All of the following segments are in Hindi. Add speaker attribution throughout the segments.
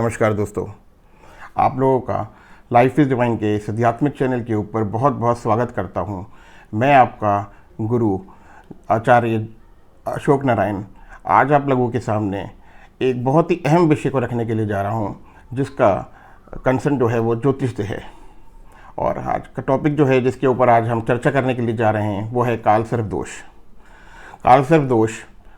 Speaker 1: नमस्कार दोस्तों, आप लोगों का लाइफ इज़ डिवाइन के इस आध्यात्मिक चैनल के ऊपर बहुत बहुत स्वागत करता हूं। मैं आपका गुरु आचार्य अशोक नारायण आज आप लोगों के सामने एक बहुत ही अहम विषय को रखने के लिए जा रहा हूं, जिसका कंसर्न जो है वो ज्योतिष से है। और आज का टॉपिक जो है जिसके ऊपर आज हम चर्चा करने के लिए जा रहे हैं वो है कालसर्प दोष। कालसर्प दोष,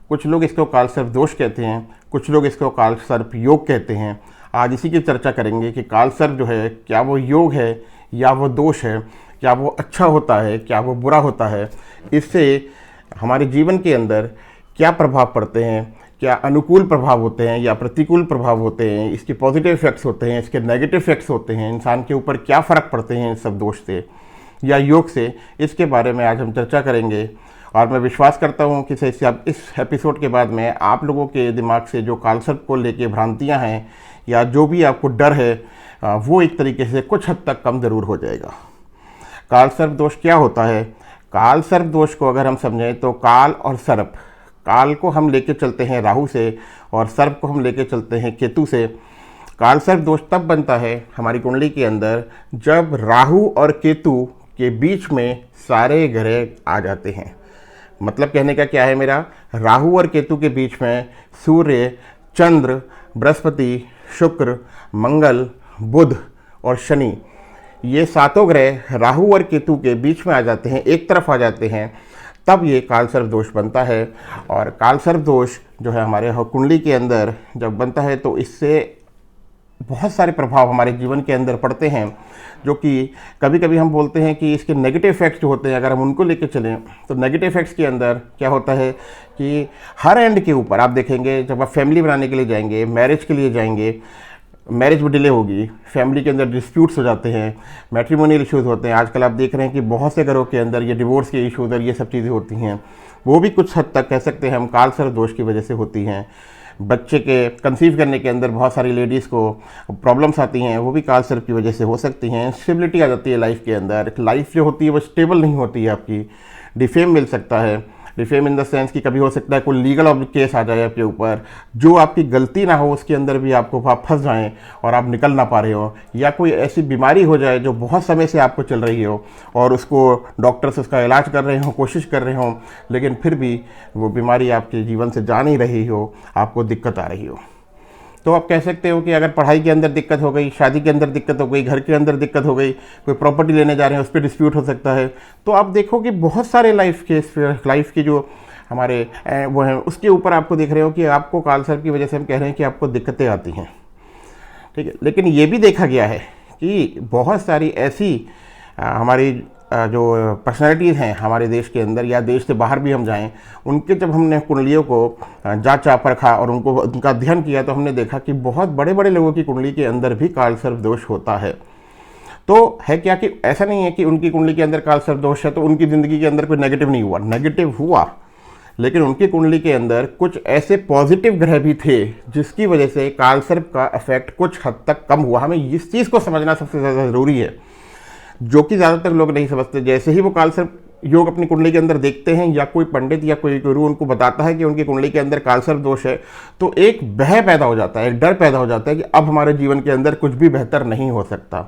Speaker 1: कुछ लोग इसको कालसर्प दोष कहते हैं, कुछ लोग इसको कालसर्प योग कहते हैं। आज इसी की चर्चा करेंगे कि कालसर्प जो है क्या वो योग है या वो दोष है, क्या वो अच्छा होता है, क्या वो बुरा होता है, इससे हमारे जीवन के अंदर क्या प्रभाव पड़ते हैं, क्या अनुकूल प्रभाव होते हैं या प्रतिकूल प्रभाव होते हैं, इसके पॉजिटिव इफेक्ट्स होते हैं, इसके नेगेटिव इफेक्ट्स होते हैं, इंसान के ऊपर क्या फ़र्क पड़ते हैं इन सब दोष से या योग से, इसके बारे में आज हम चर्चा करेंगे। और मैं विश्वास करता हूँ कि इस एपिसोड के बाद में आप लोगों के दिमाग से जो कालसर्प को लेके भ्रांतियाँ हैं या जो भी आपको डर है वो एक तरीके से कुछ हद तक कम ज़रूर हो जाएगा। कालसर्प दोष क्या होता है? कालसर्प दोष को अगर हम समझें तो काल और सर्प, काल को हम लेके चलते हैं राहु से और सर्प को हम लेके चलते हैं केतु से। कालसर्प दोष तब बनता है हमारी कुंडली के अंदर जब राहु और केतु के बीच में सारे ग्रह आ जाते हैं। मतलब कहने का क्या है मेरा, राहु और केतु के बीच में सूर्य, चंद्र, बृहस्पति, शुक्र, मंगल, बुध और शनि, ये सातों ग्रह राहु और केतु के बीच में आ जाते हैं, एक तरफ आ जाते हैं, तब ये कालसर्प दोष बनता है। और कालसर्प दोष जो है हमारे कुंडली के अंदर जब बनता है तो इससे बहुत सारे प्रभाव हमारे जीवन के अंदर पड़ते हैं, जो कि कभी कभी हम बोलते हैं कि इसके नेगेटिव इफेक्ट्स जो होते हैं अगर हम उनको लेके चलें तो नेगेटिव इफेक्ट्स के अंदर क्या होता है कि हर एंड के ऊपर आप देखेंगे जब आप फैमिली बनाने के लिए जाएंगे, मैरिज के लिए जाएंगे, मैरिज में डिले होगी, फैमिली के अंदर डिस्प्यूट्स हो जाते हैं, मैट्रिमोनियल इश्यूज़ होते हैं। आजकल आप देख रहे हैं कि बहुत से घरों के अंदर ये डिवोर्स के इशूज़ और ये सब चीज़ें होती हैं, वो भी कुछ हद तक कह सकते हैं हम कालसर्प दोष की वजह से होती हैं। बच्चे के कंसीव करने के अंदर बहुत सारी लेडीज़ को प्रॉब्लम्स आती हैं, वो भी कालसर्प की वजह से हो सकती हैं। स्टेबिलिटी आ जाती है लाइफ के अंदर, लाइफ जो होती है वो स्टेबल नहीं होती है आपकी, डिफेम मिल सकता है। डिफेम इन द सेंस कि कभी हो सकता है कोई लीगल केस आ जाए आपके ऊपर, जो आपकी गलती ना हो उसके अंदर भी आपको आप फंस जाएं और आप निकल ना पा रहे हो, या कोई ऐसी बीमारी हो जाए जो बहुत समय से आपको चल रही हो और उसको डॉक्टर्स उसका इलाज कर रहे हो, कोशिश कर रहे हो, लेकिन फिर भी वो बीमारी आपके जीवन से जा नहीं रही हो, आपको दिक्कत आ रही हो। तो आप कह सकते हो कि अगर पढ़ाई के अंदर दिक्कत हो गई, शादी के अंदर दिक्कत हो गई, घर के अंदर दिक्कत हो गई, कोई प्रॉपर्टी लेने जा रहे हैं उस पर डिस्प्यूट हो सकता है, तो आप देखो कि बहुत सारे लाइफ के जो हमारे वो हैं उसके ऊपर आपको देख रहे हो कि आपको कालसर्प की वजह से हम कह रहे हैं कि आपको दिक्कतें आती हैं। ठीक है, लेकिन ये भी देखा गया है कि बहुत सारी ऐसी हमारी जो पर्सनैलिटीज़ हैं हमारे देश के अंदर या देश से बाहर भी हम जाएं, उनके जब हमने कुंडलियों को जांचा परखा और उनका अध्ययन किया तो हमने देखा कि बहुत बड़े बड़े लोगों की कुंडली के अंदर भी कालसर्प दोष होता है। तो है क्या कि ऐसा नहीं है कि उनकी कुंडली के अंदर कालसर्प दोष है तो उनकी ज़िंदगी के अंदर कोई नेगेटिव नहीं हुआ, नेगेटिव हुआ, लेकिन उनकी कुंडली के अंदर कुछ ऐसे पॉजिटिव ग्रह भी थे जिसकी वजह से कालसर्प का इफेक्ट कुछ हद तक कम हुआ। हमें इस चीज़ को समझना सबसे ज़्यादा ज़रूरी है, जो कि ज़्यादातर लोग नहीं समझते। जैसे ही वो कालसर्प योग अपनी कुंडली के अंदर देखते हैं या कोई पंडित या कोई गुरु उनको बताता है कि उनकी कुंडली के अंदर कालसर्प दोष है, तो एक भय पैदा हो जाता है, एक डर पैदा हो जाता है कि अब हमारे जीवन के अंदर कुछ भी बेहतर नहीं हो सकता।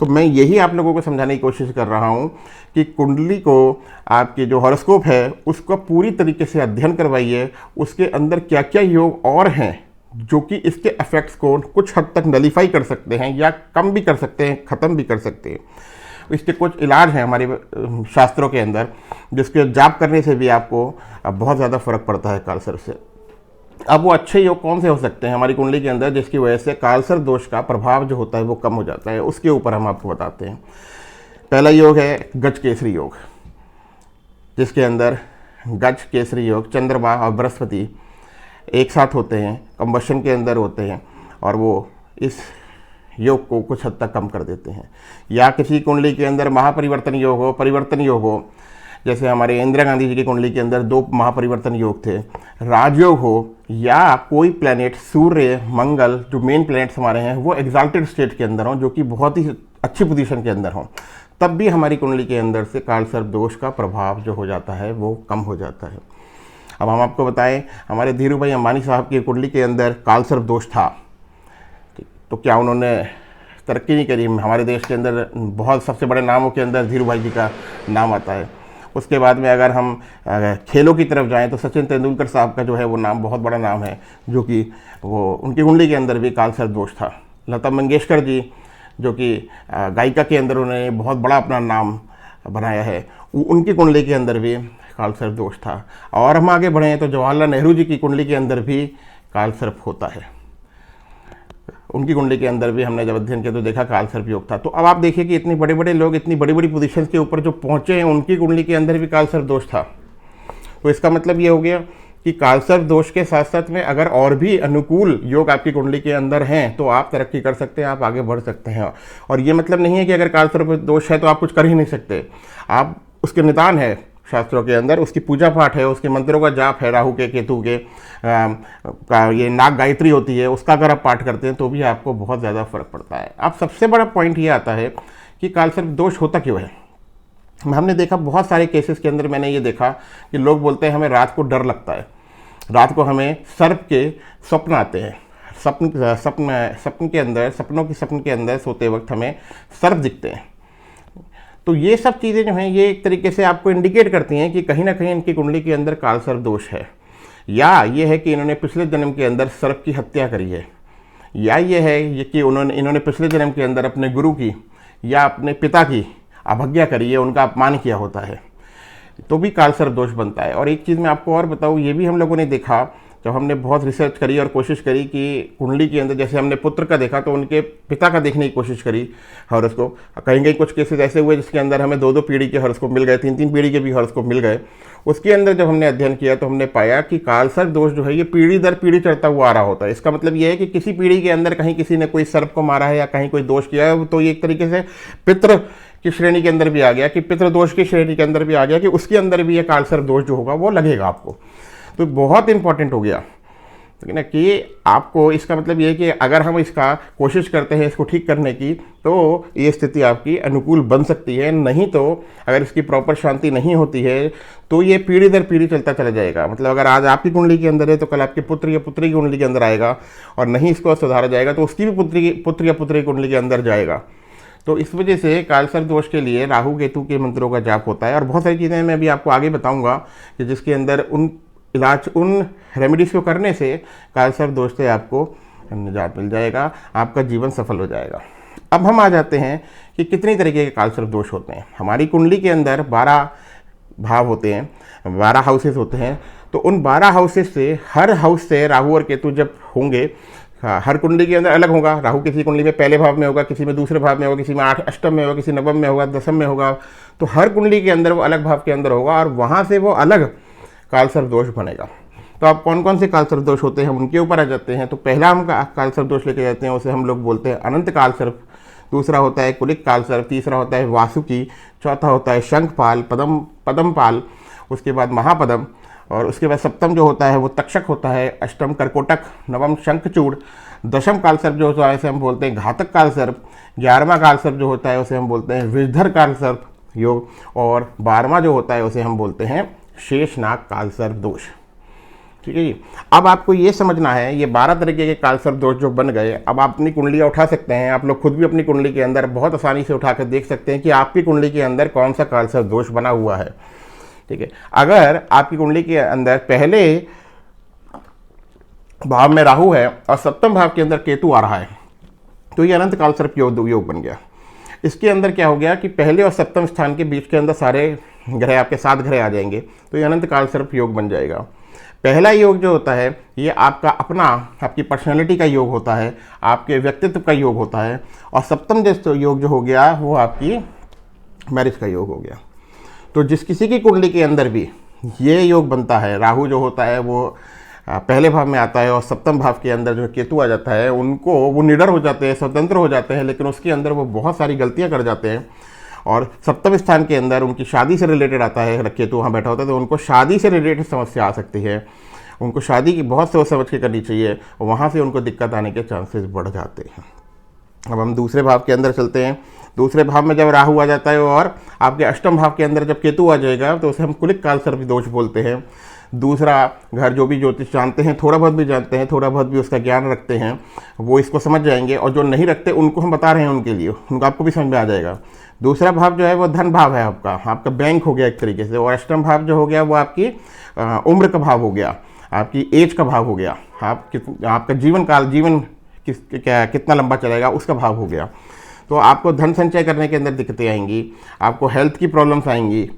Speaker 1: तो मैं यही आप लोगों को समझाने की कोशिश कर रहा हूँ कि कुंडली को, आपके जो हॉरोस्कोप है उसका पूरी तरीके से अध्ययन करवाइए, उसके अंदर क्या क्या योग और हैं जो कि इसके इफेक्ट्स को कुछ हद तक नलीफाई कर सकते हैं या कम भी कर सकते हैं, ख़त्म भी कर सकते हैं। इसके कुछ इलाज हैं हमारे शास्त्रों के अंदर, जिसके जाप करने से भी आपको बहुत ज़्यादा फर्क पड़ता है कालसर्प से। अब वो अच्छे योग कौन से हो सकते हैं हमारी कुंडली के अंदर जिसकी वजह से कालसर्प दोष का प्रभाव जो होता है वो कम हो जाता है, उसके ऊपर हम आपको बताते हैं। पहला योग है गज केसरी योग, जिसके अंदर गज केसरी योग चंद्रमा और बृहस्पति एक साथ होते हैं, कंबशन के अंदर होते हैं और वो इस योग को कुछ हद तक कम कर देते हैं। या किसी कुंडली के अंदर महापरिवर्तन योग हो, परिवर्तन योग हो, जैसे हमारे इंदिरा गांधी जी की कुंडली के अंदर 2 महापरिवर्तन योग थे, राजयोग हो, या कोई प्लैनेट सूर्य, मंगल जो मेन प्लैनेट्स हमारे हैं वो एग्जाल्टेड स्टेट के अंदर हों, जो कि बहुत ही अच्छी पोजीशन के अंदर हों, तब भी हमारी कुंडली के अंदर से कालसर्प दोष का प्रभाव जो हो जाता है वो कम हो जाता है। अब हम आपको बताएं, हमारे धीरू भाई अंबानी साहब की कुंडली के अंदर कालसर्प दोष था, तो क्या उन्होंने तरक्की नहीं करी? हमारे देश के अंदर बहुत सबसे बड़े नामों के अंदर धीरू भाई जी का नाम आता है। उसके बाद में अगर हम खेलों की तरफ जाएं तो सचिन तेंदुलकर साहब का जो है वो नाम बहुत बड़ा नाम है, जो कि वो उनकी कुंडली के अंदर भी कालसर्प दोष था। लता मंगेशकर जी जो कि गायिका के अंदर उन्होंने बहुत बड़ा अपना नाम बनाया है, उनकी कुंडली के अंदर भी कालसर्प दोष था। और हम आगे बढ़े तो जवाहरलाल नेहरू जी की कुंडली के अंदर भी कालसर्प होता है। उनकी कुंडली के अंदर भी हमने जब अध्ययन किया तो देखा कालसर्प योग था। तो अब आप देखिए कि इतने बड़े बड़े लोग इतनी बड़ी बड़ी पोजीशंस के ऊपर जो पहुंचे हैं, उनकी कुंडली के अंदर भी कालसर्प दोष था। तो इसका मतलब ये हो गया कि कालसर्प दोष के साथ साथ में अगर और भी अनुकूल योग आपकी कुंडली के अंदर हैं तो आप तरक्की कर सकते हैं, आप आगे बढ़ सकते हैं। और ये मतलब नहीं है कि अगर कालसर्प दोष है तो आप कुछ कर ही नहीं सकते। आप उसके निदान है शास्त्रों के अंदर, उसकी पूजा पाठ है, उसके मंत्रों का जाप है, राहु के केतु के ये नाग गायत्री होती है, उसका अगर आप पाठ करते हैं तो भी आपको बहुत ज़्यादा फर्क पड़ता है। अब सबसे बड़ा पॉइंट ये आता है कि कालसर्प दोष होता क्यों है। हमने देखा बहुत सारे केसेस के अंदर, मैंने ये देखा कि लोग बोलते हैं हमें रात को डर लगता है, रात को हमें सर्प के स्वप्न आते हैं, सपन के अंदर सपन के अंदर सोते वक्त हमें सर्प दिखते हैं। तो ये सब चीज़ें जो हैं ये एक तरीके से आपको इंडिकेट करती हैं कि कहीं ना कहीं इनकी कुंडली के अंदर कालसर्प दोष है, या ये है कि इन्होंने पिछले जन्म के अंदर सर्प की हत्या करी है, या ये है ये कि इन्होंने पिछले जन्म के अंदर अपने गुरु की या अपने पिता की अवज्ञा करी है, उनका अपमान किया होता है, तो भी कालसर्प दोष बनता है। और एक चीज़ मैं आपको और बताऊँ, ये भी हम लोगों ने देखा जब हमने बहुत रिसर्च करी और कोशिश करी कि कुंडली के अंदर जैसे हमने पुत्र का देखा तो उनके पिता का देखने की कोशिश करी हॉरोस्कोप। कहीं कहीं कुछ केसेस ऐसे हुए जिसके अंदर हमें 2-2 पीढ़ी के हॉरोस्कोप मिल गए, 3-3 पीढ़ी के भी हॉरोस्कोप मिल गए। उसके अंदर जब हमने अध्ययन किया तो हमने पाया कि कालसर्प दोष जो है ये पीढ़ी दर पीढ़ी चढ़ता हुआ आ रहा होता है। इसका मतलब ये है कि किसी पीढ़ी के अंदर कहीं किसी ने कोई सर्प को मारा है या कहीं कोई दोष किया है, तो ये एक तरीके से पितृ की श्रेणी के अंदर भी आ गया, कि पितृदोष की श्रेणी के अंदर भी आ गया, कि उसके अंदर भी ये कालसर्प दोष जो होगा वो लगेगा आपको। तो बहुत इंपॉर्टेंट हो गया ठीक है ना, कि आपको इसका मतलब ये है कि अगर हम इसका कोशिश करते हैं इसको ठीक करने की तो ये स्थिति आपकी अनुकूल बन सकती है। नहीं तो अगर इसकी प्रॉपर शांति नहीं होती है तो ये पीढ़ी दर पीढ़ी चलता चला जाएगा। मतलब अगर आज आपकी कुंडली के अंदर है तो कल आपके पुत्र या पुत्री की कुंडली के अंदर आएगा, और नहीं इसको सुधारा जाएगा तो उसकी भी पुत्र या पुत्री की कुंडली के अंदर जाएगा। तो इस वजह से कालसर्प दोष के लिए राहु केतु के मंत्रों का जाप होता है। और बहुत सारी चीज़ें मैं अभी आपको आगे बताऊँगा कि जिसके अंदर उन रेमेडीज़ को करने से कालसर्प दोष से आपको निजात मिल जाएगा, आपका जीवन सफल हो जाएगा। अब हम आ जाते हैं कि कितनी तरीके के कालसर्प दोष होते हैं। हमारी कुंडली के अंदर 12 भाव होते हैं, 12 हाउसेस होते हैं। तो उन 12 हाउसेस से हर हाउस से राहु और केतु जब होंगे, हर कुंडली के अंदर अलग होगा। राहु किसी कुंडली में पहले भाव में होगा, किसी में दूसरे भाव में होगा, किसी में अष्टम में होगा, किसी नवम में होगा, दसम में होगा। तो हर कुंडली के अंदर वो अलग भाव के अंदर होगा और वहाँ से वो अलग कालसर्प दोष बनेगा। तो अब कौन कौन से कालसर्प दोष होते हैं हम उनके ऊपर आ जाते हैं। तो पहला हम कालसर्प दोष लेके जाते हैं, उसे हम लोग बोलते हैं अनंत कालसर्प। दूसरा होता है कुलिक कालसर्प, तीसरा होता है वासुकी, चौथा होता है शंखपाल, पदमपाल, उसके बाद महापदम, और उसके बाद सप्तम जो होता है वो तक्षक होता है, अष्टम कर्कोटक, नवम शंखचूड़, दशम कालसर्प जो होता है उसे हम बोलते हैं घातक कालसर्प, 11वां कालसर्प जो होता है उसे हम बोलते हैं विषधर कालसर्प योग, और 12वां जो होता है उसे हम बोलते हैं शेषनाग कालसर्प दोष। ठीक है जी। अब आपको ये समझना है ये 12 तरीके के कालसर्प दोष जो बन गए, अब आप अपनी कुंडलियाँ उठा सकते हैं। आप लोग खुद भी अपनी कुंडली के अंदर बहुत आसानी से उठाकर देख सकते हैं कि आपकी कुंडली के अंदर कौन सा कालसर्प दोष बना हुआ है। ठीक है, अगर आपकी कुंडली के अंदर पहले भाव में राहु है और सप्तम भाव के अंदर केतु आ रहा है तो ये अनंत कालसर्प योग बन गया। इसके अंदर क्या हो गया कि पहले और सप्तम स्थान के बीच के अंदर सारे ग्रह आपके 7 ग्रह आ जाएंगे, तो ये अनंत कालसर्प योग बन जाएगा। पहला योग जो होता है ये आपका अपना आपकी पर्सनैलिटी का योग होता है, आपके व्यक्तित्व का योग होता है, और सप्तम जो योग जो हो गया वो आपकी मैरिज का योग हो गया। तो जिस किसी की कुंडली के अंदर भी ये योग बनता है, राहु जो होता है वो पहले भाव में आता है और सप्तम भाव के अंदर जो केतु आ जाता है, उनको वो निडर हो जाते हैं, स्वतंत्र हो जाते हैं, लेकिन उसके अंदर वो बहुत सारी गलतियां कर जाते हैं। और सप्तम स्थान के अंदर उनकी शादी से रिलेटेड आता है, केतु वहाँ बैठा होता है, तो उनको शादी से रिलेटेड समस्या आ सकती है। उनको शादी की बहुत सोच समझ के करनी चाहिए, और वहाँ से उनको दिक्कत आने के चांसेस बढ़ जाते हैं। अब हम दूसरे भाव के अंदर चलते हैं। दूसरे भाव में जब राहु आ जाता है और आपके अष्टम भाव के अंदर जब केतु आ जाएगा तो उसे हम कुलिक कालसर्प दोष बोलते हैं। दूसरा घर जो भी ज्योतिष जानते हैं, थोड़ा बहुत भी जानते हैं, थोड़ा बहुत भी उसका ज्ञान रखते हैं, वो इसको समझ जाएंगे, और जो नहीं रखते उनको हम बता रहे हैं, उनके लिए उनको आपको भी समझ में आ जाएगा। दूसरा भाव जो है वो धन भाव है, आपका बैंक हो गया एक तरीके से, और अष्टम भाव जो हो गया वो आपकी उम्र का भाव हो गया, आपकी एज का भाव हो गया, आपका जीवन काल, जीवन कितना लंबा चलेगा उसका भाव हो गया। तो आपको धन संचय करने के अंदर दिक्कतें आएंगी, आपको हेल्थ की प्रॉब्लम्स आएंगी,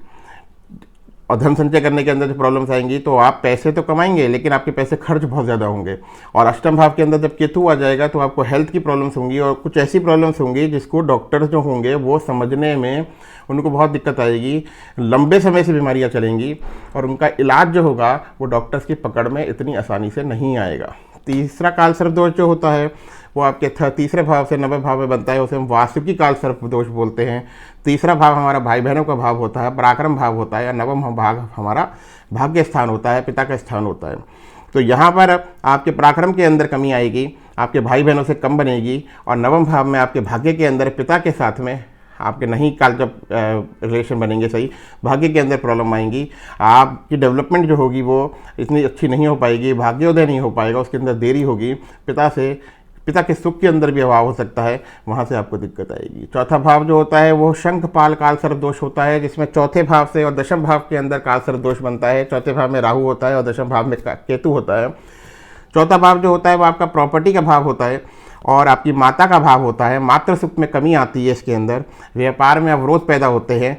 Speaker 1: और धन संचय करने के अंदर जो प्रॉब्लम्स आएंगी तो आप पैसे तो कमाएंगे लेकिन आपके पैसे खर्च बहुत ज़्यादा होंगे। और अष्टम भाव के अंदर जब केतु आ जाएगा तो आपको हेल्थ की प्रॉब्लम्स होंगी, और कुछ ऐसी प्रॉब्लम्स होंगी जिसको डॉक्टर्स जो होंगे वो समझने में उनको बहुत दिक्कत आएगी, लंबे समय से बीमारियाँ चलेंगी, और उनका इलाज जो होगा वो डॉक्टर्स की पकड़ में इतनी आसानी से नहीं आएगा। तीसरा काल सर्प दोष जो होता है वो आपके तीसरे भाव से नवे भाव में बनता है, उसे हम वासुकी काल सर्प दोष बोलते हैं। तीसरा भाव हमारा भाई बहनों का भाव होता है, पराक्रम भाव होता है, या नवम भाग हमारा भाग्य स्थान होता है, पिता का स्थान होता है। तो यहाँ पर आपके पराक्रम के अंदर कमी आएगी, आपके भाई बहनों से कम बनेगी, और नवम भाव में आपके भाग्य के अंदर पिता के साथ में आपके नहीं काल जब रिलेशन बनेंगे सही, भाग्य के अंदर प्रॉब्लम आएंगी, आपकी डेवलपमेंट जो होगी वो इतनी अच्छी नहीं हो पाएगी, भाग्योदय नहीं हो पाएगा, उसके अंदर देरी होगी, पिता के सुख के अंदर भी अभाव हो सकता है, वहाँ से आपको दिक्कत आएगी। चौथा भाव जो होता है वो शंखपाल काल सर्प दोष होता है, जिसमें चौथे भाव से और दशम भाव के अंदर काल सर्प दोष बनता है। चौथे भाव में राहु होता है और दशम भाव में केतु होता है। चौथा भाव जो होता है वो आपका प्रॉपर्टी का भाव होता है और आपकी माता का भाव होता है। मातृ सुख में कमी आती है, इसके अंदर व्यापार में अवरोध पैदा होते हैं,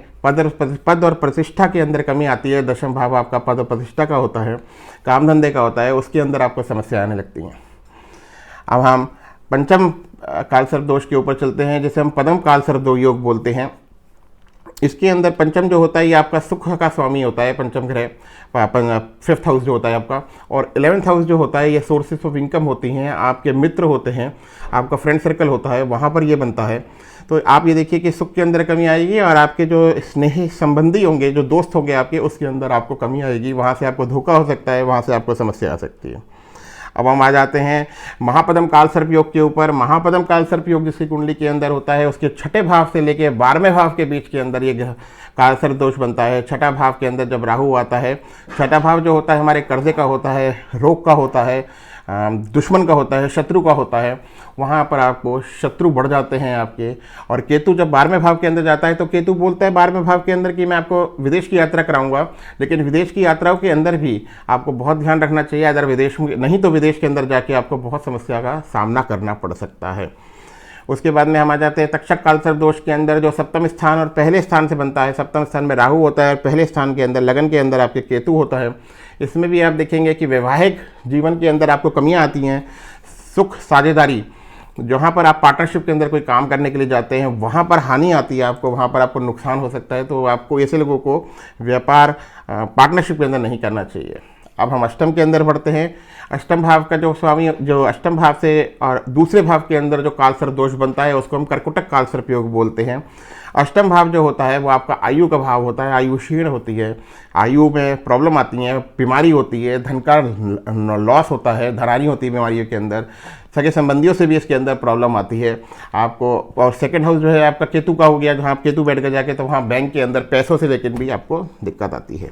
Speaker 1: पद और प्रतिष्ठा के अंदर कमी आती है। दशम भाव आपका पद और प्रतिष्ठा का होता है, काम धंधे का होता है, उसके अंदर आपको समस्या आने लगती हैं। अब हम पंचम काल सर्प दोष के ऊपर चलते हैं, जिसे हम पदम काल सर्प योग बोलते हैं। इसके अंदर पंचम जो होता है ये आपका सुख का स्वामी होता है, पंचम ग्रह, 5th हाउस जो होता है आपका, और 11th हाउस जो होता है ये सोर्सेस ऑफ इनकम होती हैं, आपके मित्र होते हैं, आपका फ्रेंड सर्कल होता है, वहाँ पर ये बनता है। तो आप ये देखिए कि सुख के अंदर कमी आएगी और आपके जो स्नेही संबंधी होंगे, जो दोस्त होंगे आपके, उसके अंदर आपको कमी आएगी, वहाँ से आपको धोखा हो सकता है, वहाँ से आपको समस्या आ सकती है। अब हम आ जाते हैं महापदम काल सर्प योग के ऊपर। महापदम काल सर्प योग जिसकी कुंडली के अंदर होता है, उसके छठे भाव से लेके 12वें भाव के बीच के अंदर ये काल सर्प दोष बनता है। छठा भाव के अंदर जब राहु आता है, छठा भाव जो होता है हमारे कर्जे का होता है, रोग का होता है, दुश्मन का होता है, शत्रु का होता है, वहाँ पर आपको शत्रु बढ़ जाते हैं आपके। और केतु जब 12वें भाव के अंदर जाता है तो केतु बोलता है 12वें भाव के अंदर कि मैं आपको विदेश की यात्रा कराऊंगा, लेकिन विदेश की यात्राओं के अंदर भी आपको बहुत ध्यान रखना चाहिए, अगर विदेश में नहीं तो विदेश के अंदर जाके आपको बहुत समस्या का सामना करना पड़ सकता है। उसके बाद में हम आ जाते हैं तक्षक काल सर्प दोष के अंदर, जो सप्तम स्थान और पहले स्थान से बनता है। सप्तम स्थान में राहु होता है और पहले स्थान के अंदर लगन के अंदर आपके केतु होता है। इसमें भी आप देखेंगे कि वैवाहिक जीवन के अंदर आपको कमियां आती हैं। सुख साझेदारी, जहाँ पर आप पार्टनरशिप के अंदर कोई काम करने के लिए जाते हैं वहाँ पर हानि आती है आपको, वहाँ पर आपको नुकसान हो सकता है। तो आपको ऐसे लोगों को व्यापार पार्टनरशिप के अंदर नहीं करना चाहिए। अब हम अष्टम के अंदर बढ़ते हैं। अष्टम भाव का जो स्वामी, जो अष्टम भाव से और दूसरे भाव के अंदर जो काल सर्प दोष बनता है उसको हम कर्कटक काल सर्प योग बोलते हैं। अष्टम भाव जो होता है वो आपका आयु का भाव होता है, आयु क्षीण होती है, आयु में प्रॉब्लम आती है, बीमारी होती है, धन का लॉस होता है, धनहानि होती है बीमारियों के अंदर, सगे संबंधियों से भी इसके अंदर प्रॉब्लम आती है आपको। और सेकंड हाउस जो है आपका केतु का हो गया, जहाँ आप केतु बैठ कर जाके तो वहाँ बैंक के अंदर पैसों से लेकर भी आपको दिक्कत आती है।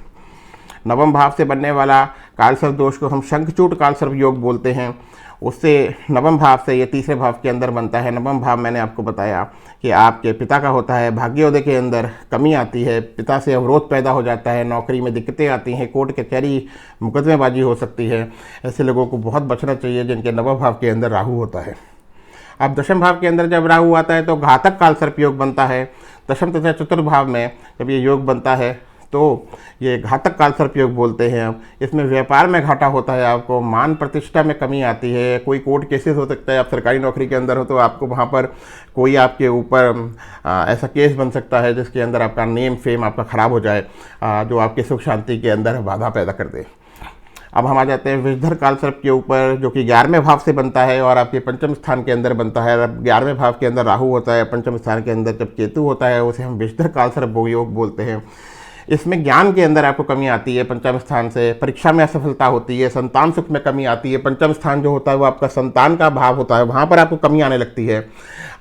Speaker 1: नवम भाव से बनने वाला काल सर्प दोष को हम शंखचूड काल सर्प योग बोलते हैं। उससे नवम भाव से ये तीसरे भाव के अंदर बनता है। नवम भाव मैंने आपको बताया कि आपके पिता का होता है, भाग्योदय के अंदर कमी आती है, पिता से अवरोध पैदा हो जाता है, नौकरी में दिक्कतें आती हैं, कोर्ट कचहरी मुकदमेबाजी हो सकती है। ऐसे लोगों को बहुत बचना चाहिए जिनके नवम भाव के अंदर राहु होता है। अब दशम भाव के अंदर जब राहु आता है तो घातक काल सर्प योग बनता है। दशम तथा चतुर्थ भाव में जब ये योग बनता है तो ये घातक काल सर्प योग बोलते हैं हम। इसमें व्यापार में घाटा होता है, आपको मान प्रतिष्ठा में कमी आती है, कोई कोर्ट केसेस हो सकता है, आप सरकारी नौकरी के अंदर हो तो आपको वहाँ पर कोई आपके ऊपर ऐसा केस बन सकता है जिसके अंदर आपका नेम फेम आपका ख़राब हो जाए, जो आपके सुख शांति के अंदर बाधा पैदा कर दे। अब हम आ जाते हैं विषधर काल सर्प के ऊपर, जो कि 11वें भाव से बनता है और आपके पंचम स्थान के अंदर बनता है। 11वें भाव के अंदर राहु होता है, पंचम स्थान के अंदर जब केतु होता है उसे हम विषधर काल सर्प योग बोलते हैं। इसमें ज्ञान के अंदर आपको कमी आती है पंचम स्थान से, परीक्षा में असफलता होती है, संतान सुख में कमी आती है। पंचम स्थान जो होता है वो आपका संतान का भाव होता है, वहाँ पर आपको कमी आने लगती है।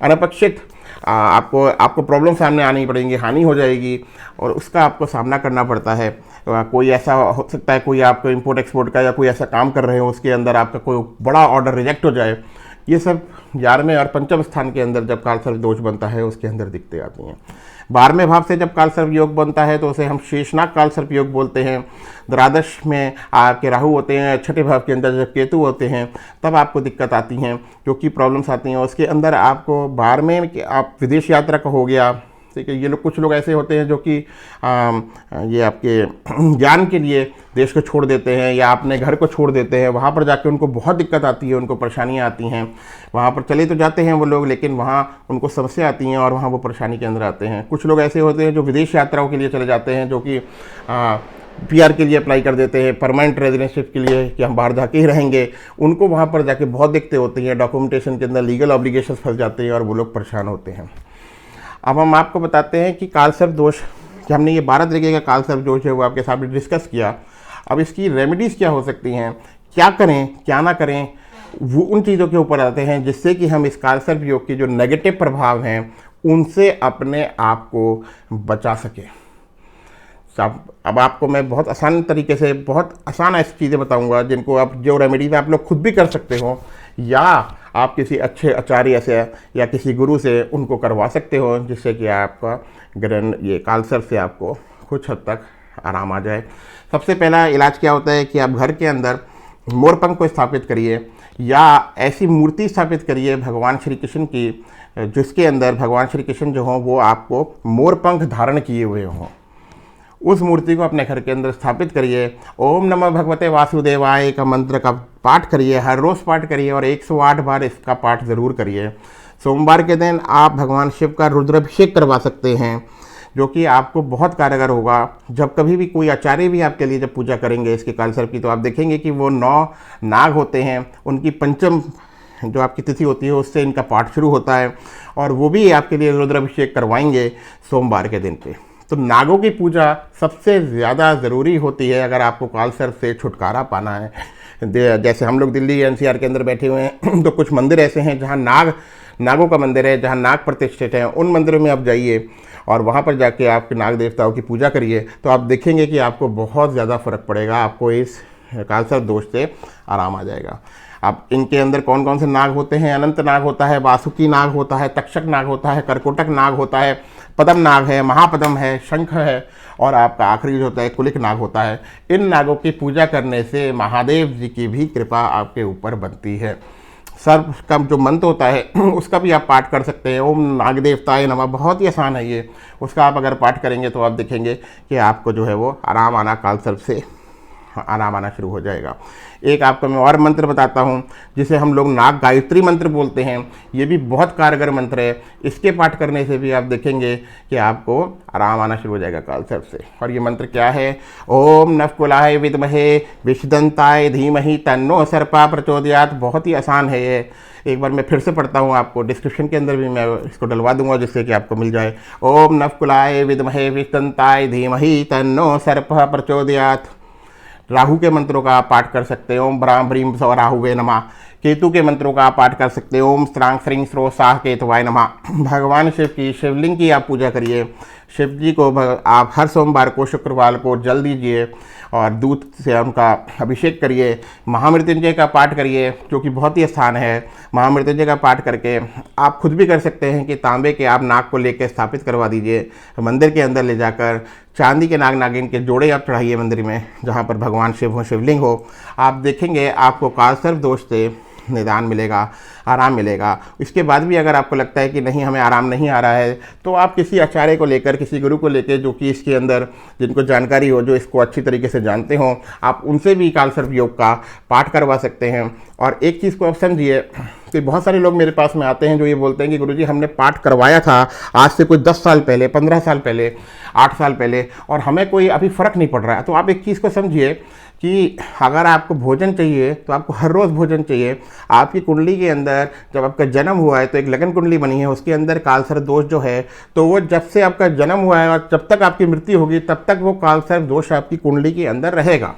Speaker 1: अनपेक्षित आपको आपको प्रॉब्लम सामने आनी पड़ेंगी, हानि हो जाएगी और उसका आपको सामना करना पड़ता है। कोई ऐसा हो सकता है, कोई आपको इंपोर्ट एक्सपोर्ट का या कोई ऐसा काम कर रहे हो उसके अंदर आपका कोई बड़ा ऑर्डर रिजेक्ट हो जाए। ये सब 11वें और पंचम स्थान के अंदर जब कालसर्प दोष बनता है उसके अंदर दिखते आती हैं। 12वें भाव से जब कालसर्प योग बनता है तो उसे हम शेषनाग कालसर्प योग बोलते हैं। द्वादश में आपके राहु होते हैं, छठे भाव के अंदर जब केतु होते हैं तब आपको दिक्कत आती हैं, क्योंकि प्रॉब्लम्स आती हैं। उसके अंदर आपको 12वें कि आप विदेश यात्रा का हो गया, ठीक है। ये लोग, कुछ लोग ऐसे होते हैं जो कि ये आपके ज्ञान के लिए देश को छोड़ देते हैं या अपने घर को छोड़ देते हैं। वहाँ पर जाके उनको बहुत दिक्कत आती है, उनको परेशानियाँ आती हैं। वहाँ पर चले तो जाते हैं वो लोग, लेकिन वहाँ उनको समस्या आती हैं और वहाँ वो परेशानी के अंदर आते हैं। कुछ लोग ऐसे होते हैं जो विदेश यात्राओं के लिए चले जाते हैं, जो कि PR के लिए अप्लाई कर देते हैं, परमानेंट रेजिडेंशिप के लिए कि हम बाहर जाके ही रहेंगे। उनको वहाँ पर जाके बहुत दिक्कतें होती हैं, डॉक्यूमेंटेशन के अंदर लीगल ऑब्लिगेशंस फंस जाते हैं और वो लोग परेशान होते हैं। अब हम आपको बताते हैं कि कालसर्प दोष, कि हमने ये 12 तरीके का कालसर्प दोष है वो आपके सामने डिस्कस किया। अब इसकी रेमेडीज़ क्या हो सकती हैं, क्या करें क्या ना करें, वो उन चीज़ों के ऊपर आते हैं जिससे कि हम इस कालसर्प योग के जो नेगेटिव प्रभाव हैं उनसे अपने आप को बचा सकें। अब आपको मैं बहुत आसान तरीके से, बहुत आसान ऐसी चीज़ें बताऊंगा जिनको आप, जो रेमेडीज आप लोग खुद भी कर सकते हो या आप किसी अच्छे आचार्य से या किसी गुरु से उनको करवा सकते हो, जिससे कि आपका ये कालसर्प से आपको कुछ हद तक आराम आ जाए। सबसे पहला इलाज क्या होता है कि आप घर के अंदर मोरपंख को स्थापित करिए या ऐसी मूर्ति स्थापित करिए भगवान श्री कृष्ण की, जिसके अंदर भगवान श्री कृष्ण जो हों वो आपको मोरपंख धारण किए हुए हों। उस मूर्ति को अपने घर के अंदर स्थापित करिए। ओम नमः भगवते वासुदेवाय का मंत्र का पाठ करिए, हर रोज़ पाठ करिए और 108 बार इसका पाठ ज़रूर करिए। सोमवार के दिन आप भगवान शिव का रुद्राभिषेक करवा सकते हैं, जो कि आपको बहुत कारगर होगा। जब कभी भी कोई आचार्य भी आपके लिए जब पूजा करेंगे इसके कालसर्प की, तो आप देखेंगे कि वो 9 नाग होते हैं, उनकी पंचम जो आपकी तिथि होती है उससे इनका पाठ शुरू होता है और वो भी आपके लिए रुद्राभिषेक करवाएंगे सोमवार के दिन पे। तो नागों की पूजा सबसे ज़्यादा ज़रूरी होती है अगर आपको कालसर्प से छुटकारा पाना है। जैसे हम लोग दिल्ली NCR के अंदर बैठे हुए हैं तो कुछ मंदिर ऐसे हैं जहाँ नागों का मंदिर है, जहाँ नाग प्रतिष्ठित हैं। उन मंदिरों में आप जाइए और वहाँ पर जाके आपके नाग देवताओं की पूजा करिए, तो आप देखेंगे कि आपको बहुत ज़्यादा फ़र्क पड़ेगा, आपको इस कालसर्प दोष से आराम आ जाएगा। अब इनके अंदर कौन कौन से नाग होते हैं? अनंत नाग होता है, वासुकी नाग होता है, तक्षक नाग होता है, करकोटक नाग होता है, पद्म नाग है, महापद्म है, शंख है और आपका आखिरी जो होता है कुलिक नाग होता है। इन नागों की पूजा करने से महादेव जी की भी कृपा आपके ऊपर बनती है। सर्प का जो मंत्र होता है उसका भी आप पाठ कर सकते हैं। ओम नाग देवताय नमः, बहुत ही आसान है ये। उसका आप अगर पाठ करेंगे तो आप देखेंगे कि आपको जो है वो आराम आना, कालसर्प से आराम आना शुरू हो जाएगा। एक आपको मैं और मंत्र बताता हूँ जिसे हम लोग नाग गायत्री मंत्र बोलते हैं। ये भी बहुत कारगर मंत्र है। इसके पाठ करने से भी आप देखेंगे कि आपको आराम आना शुरू हो जाएगा कालसर्प से। और ये मंत्र क्या है? ओम नवकुलाय विद्महे विषदंताय धीमहि तन्नो सर्पा प्रचोदयात्। बहुत ही आसान है ये। एक बार मैं फिर से पढ़ता हूँ, आपको डिस्क्रिप्शन के अंदर भी मैं इसको डलवा दूंगा जिससे कि आपको मिल जाए। ओम नवकुलाय विद्महे विषदंताय धीमहि तन्नो सर्पः प्रचोदयात्। राहु के मंत्रों का आप पाठ कर सकते हो। ओम ब्राह्म ब्रीम सौ राहुवे नमः। केतु के मंत्रों का आप पाठ कर सकते हो। ओम स्त्रांग श्रींग स्रो साह केतुवाय नमः। भगवान शिव की, शिवलिंग की आप पूजा करिए। शिव जी को आप हर सोमवार को, शुक्रवार को जल दीजिए और दूध से उनका अभिषेक करिए। महामृत्युंजय का पाठ करिए जो कि बहुत ही आसान है। महामृत्युंजय का पाठ करके आप खुद भी कर सकते हैं कि तांबे के आप नाग को लेकर स्थापित करवा दीजिए मंदिर के अंदर ले जाकर। चांदी के नाग नागिन के जोड़े आप चढ़ाइए मंदिर में जहाँ पर भगवान शिव हो, शिवलिंग हो। आप देखेंगे आपको कालसर्प दोष से निदान मिलेगा, आराम मिलेगा। इसके बाद भी अगर आपको लगता है कि नहीं, हमें आराम नहीं आ रहा है, तो आप किसी आचार्य को लेकर, किसी गुरु को लेकर जो कि इसके अंदर जिनको जानकारी हो, जो इसको अच्छी तरीके से जानते हों, आप उनसे भी कालसर्प योग का पाठ करवा सकते हैं। और एक चीज़ को आप समझिए कि बहुत सारे लोग मेरे पास में आते हैं जो ये बोलते हैं कि गुरुजी हमने पाठ करवाया था आज से कोई 10 साल पहले, 15 साल पहले, 8 साल पहले, और हमें कोई अभी फ़र्क नहीं पड़ रहा है। तो आप एक चीज़ को समझिए कि अगर आपको भोजन चाहिए तो आपको हर रोज़ भोजन चाहिए। आपकी कुंडली के अंदर जब आपका जन्म हुआ है तो एक लगन कुंडली बनी है, उसके अंदर कालसर्प दोष जो है, तो वो जब से आपका जन्म हुआ है और जब तक आपकी मृत्यु होगी तब तक वो कालसर्प दोष आपकी कुंडली के अंदर रहेगा।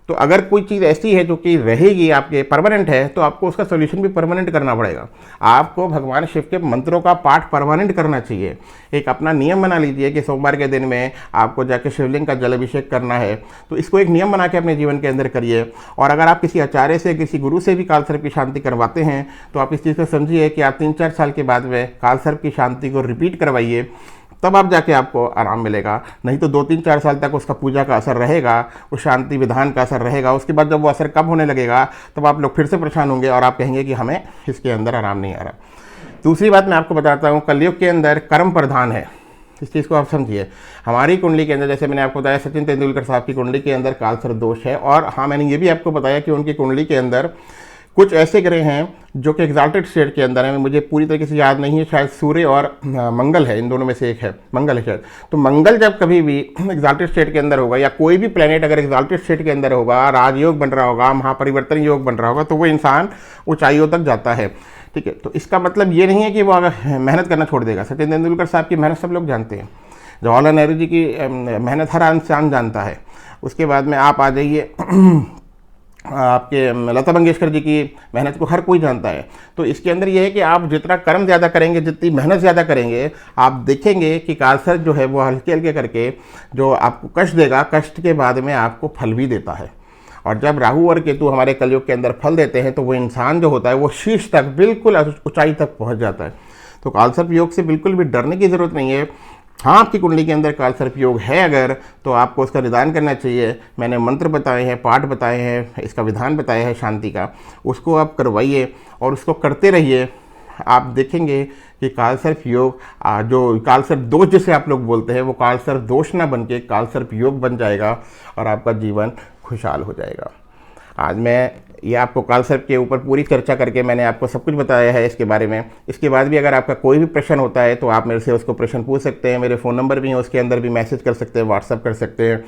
Speaker 1: तो अगर कोई चीज़ ऐसी है जो कि रहेगी आपके परमानेंट है, तो आपको उसका सोल्यूशन भी परमानेंट करना पड़ेगा। आपको भगवान शिव के मंत्रों का पाठ परमानेंट करना चाहिए। एक अपना नियम बना लीजिए कि सोमवार के दिन में आपको जाके शिवलिंग का जल अभिषेक करना है, तो इसको एक नियम बना के अपने जीवन के अंदर करिए। और अगर आप किसी आचार्य से, किसी गुरु से भी कालसर्प की शांति करवाते हैं, तो आप इस चीज़ को समझिए कि आप 3-4 साल के बाद में कालसर्प की शांति को रिपीट करवाइए, तब आप जाके आपको आराम मिलेगा। नहीं तो 2-3-4 साल तक उसका पूजा का असर रहेगा, उस शांति विधान का असर रहेगा। उसके बाद जब वो असर कम होने लगेगा, तब आप लोग फिर से परेशान होंगे और आप कहेंगे कि हमें इसके अंदर आराम नहीं आ रहा। दूसरी बात मैं आपको बताता हूँ, कलयुग के अंदर कर्म प्रधान है, इस चीज़ को आप समझिए। हमारी कुंडली के अंदर, जैसे मैंने आपको बताया, सचिन तेंदुलकर साहब की कुंडली के अंदर कालसर्प दोष है। और हाँ, मैंने ये भी आपको बताया कि उनकी कुंडली के अंदर कुछ ऐसे ग्रह हैं जो कि एग्जाल्टेड स्टेट के अंदर है। मुझे पूरी तरीके से याद नहीं है, शायद सूर्य और मंगल है, इन दोनों में से एक है, मंगल है शायद। तो मंगल जब कभी भी एग्जाल्टेड स्टेट के अंदर होगा, या कोई भी प्लेनेट अगर एग्जाल्टेड स्टेट के अंदर होगा, राजयोग बन रहा होगा, महापरिवर्तन योग बन रहा होगा, तो वो इंसान ऊंचाइयों तक जाता है। ठीक है, तो इसका मतलब ये नहीं है कि वो मेहनत करना छोड़ देगा। सचिन तेंदुलकर साहब की मेहनत सब लोग जानते हैं, जवाहरलाल नेहरू जी की मेहनत हर इंसान जानता है। उसके बाद में आप आ जाइए आपके लता मंगेशकर जी की मेहनत को हर कोई जानता है। तो इसके अंदर ये है कि आप जितना कर्म ज़्यादा करेंगे, जितनी मेहनत ज़्यादा करेंगे, आप देखेंगे कि कालसर्प जो है वो हल्के हल्के करके जो आपको कष्ट देगा, कष्ट के बाद में आपको फल भी देता है। और जब राहु और केतु हमारे कलयुग के अंदर फल देते हैं, तो वो इंसान जो होता है वो शीर्ष तक, बिल्कुल ऊंचाई तक पहुंच जाता है। तो कालसर्प योग से बिल्कुल भी डरने की ज़रूरत नहीं है। हाँ, आपकी कुंडली के अंदर कालसर्प योग है अगर, तो आपको उसका निदान करना चाहिए। मैंने मंत्र बताए हैं, पाठ बताए हैं, इसका विधान बताया है शांति का, उसको आप करवाइए और उसको करते रहिए। आप देखेंगे कि कालसर्प योग, जो कालसर्प दोष जिसे आप लोग बोलते हैं, वो कालसर्प दोष ना बन के कालसर्प योग बन जाएगा और आपका जीवन खुशहाल हो जाएगा। आज मैं ये आपको कालसर्प के ऊपर पूरी चर्चा करके मैंने आपको सब कुछ बताया है इसके बारे में। इसके बाद भी अगर आपका कोई भी प्रश्न होता है तो आप मेरे से उसको प्रश्न पूछ सकते हैं। मेरे फ़ोन नंबर भी हैं, उसके अंदर भी मैसेज कर सकते हैं, व्हाट्सअप कर सकते हैं।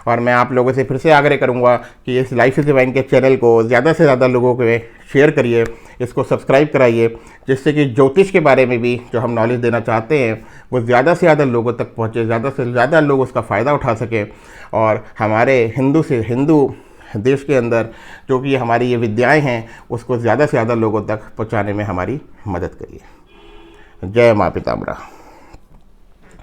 Speaker 1: और मैं आप लोगों से फिर से आग्रह करूँगा कि इस लाइफ इज़ डिवाइन के चैनल को ज़्यादा से ज़्यादा लोगों को शेयर करिए, इसको सब्सक्राइब कराइए, जिससे कि ज्योतिष के बारे में भी जो हम नॉलेज देना चाहते हैं वो ज़्यादा से ज़्यादा लोगों तक पहुँचे, ज़्यादा से ज़्यादा लोग उसका फ़ायदा उठा सकें। और हमारे हिंदू देश के अंदर जो कि हमारी ये विद्याएं हैं, उसको ज़्यादा से ज़्यादा लोगों तक पहुंचाने में हमारी मदद करिए। जय माँ पिताम्बरा।